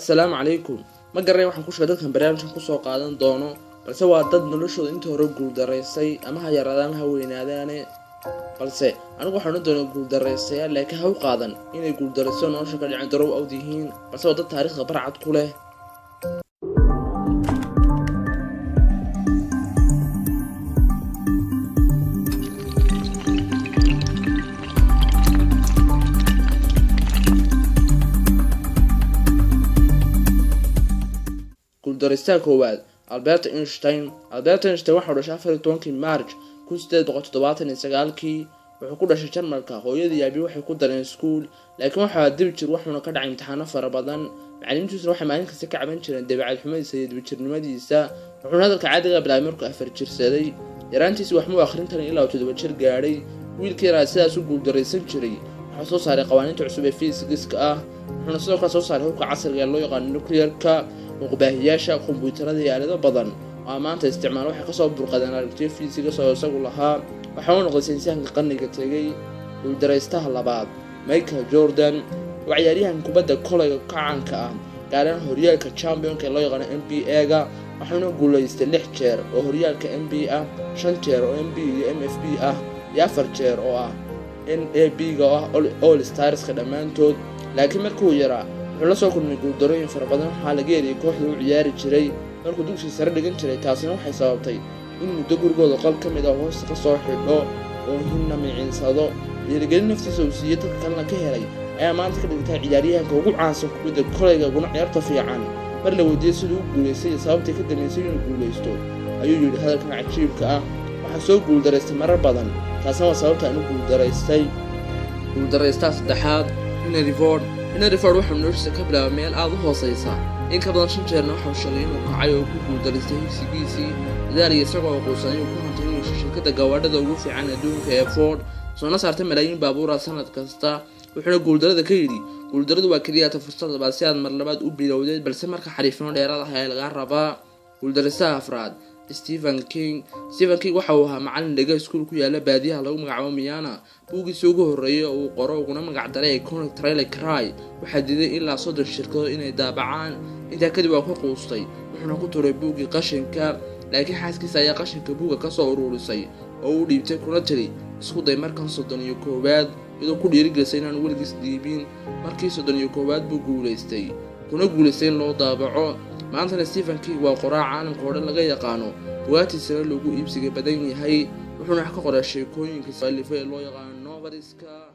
السلام عليكم ma garay waxaan ku sheegay dadkan barnaamijkan ku soo qaadan doono balse waa dad noloshooda inta hore guul dareysay ama ha yaraadaan ha weynaadaan balse anigu waxaan u doonaa guul dareysay laakiin ha u qaadan inay guul dareyso nolosha ka dhicin darow awd yihiin balse waa dad taariikhda barcad ku leh درستان كواد ألبرت إينشتاين waxaa dhashay 14 March 1879 wuxuu ku dhashay Jarmalka hooyadii abi waxay ku dareen school laakiin waxa dib jir waxuna ka dhacay imtixaano fara badan macallimiintu waxay maalin kasta ka caban jireen dabeecad xumadiisa iyo dibjirnimadiisa wuxuu hadalka caadiga bilaabay markuu 4 jirsaday yaraantiisa wax muu akhrintan ilaa 7 jir gaaray wiilkii sidaas u guul dareysan jiray waxa soo saaray qawaaniinta cusub ee fiisigiska ah wuxuu sidoo kale soo saaray hubka casriga loo yaqaan nuclear-ka وقباهياشا كمبيوترada yaalada badan oo maanta isticmaal waxa ka soo burqadeen aragtiyo fiisiga soo isagu lahaa waxa uu noqday sayniska qarniga tagay uu dareystaha labaad Michael Jordan oo ciyaaryahan kubadda kolayga kacanka ah gaaran horyaalka championka loo yaqaan NBA-ga waxaana guuleystay 6 jeer oo horyaalka NBA ah 5 jeer oo NBA iyo MFB ah iyo 4 jeer oo ah NAB-ga All Stars ka dhamaantood laakiin markuu yaraa wuxuu la soo kulmay guuldarooyin fara badan waxa laga yeeray kooxda uu ciyaari jiray markuu dugsiga sare dhigan jiray taasina waxay sababtay in muddo gurigooda qol ka mid ah hoos ka soo xidho oo hinna micinsado dhiirigelin naftiisa uu siiyay dadka kalena ka helay ayaa maanta ka dhigtay ciyaaryahanka ugu caansan kubadda kolayga guna ciyaarta fiican mar la weydiiyay siduu u guuleystay sababtii ka dambeysay inuu guuleysto ayuu yiri hadalkan cajiibka ah waxa soo guuldareystay marar badan taasina waa sababta inuu guuldareysta saddexaad Henry Ford wuxuu noloshiisa ka bilaabay meel aad u hooseysa in ka badan 5 jeerna wuxuu sheegay inuu kacay oo ku guuldareystay higsigiisii idaariga isagoo quusanay ku hantay inuu shirkadda gawaadhada ugu fiican adduunka ee Ford soo saartay malaayiin baabuur sanad kasta wuxuu guuldarada ka yiri guuldaradu waa kaliya fursad balse aad mar labaad u bilowday balse marka xariifnimo dheeraad ah laga rabaa guuldareysta afraad Stephen King waxa uu ahaa macallin dhiga iskuul ku yaala baadiyaha lagu magacaabo Miana buugiisa ugu horeeyay oo uu qoro uguna magac daray Iconic Trailer Cry waxa diiday ilaa 30 shirkado inay daabacaan inta kadib waa ku quustay wuxuuna ku tuuray buugii qashinka laakiin xaaskiisa ayaa qashinka buuga ka soo ururisay oo uu dhiibtay kuna tiri isku day markan 31 iyadoo ku dhiirigelisay inaan weligiis dhiibin markii 31 buu guuleystay kuna guuleystay loo daabaco maanta Stephen King waa qoraa caalamka oo dhan laga yaqaano buugaagtiisa lagu iibsiga badan yahay wuxuuna wax ka qoray sheekooyinka saalifay loo yaqaan noveliska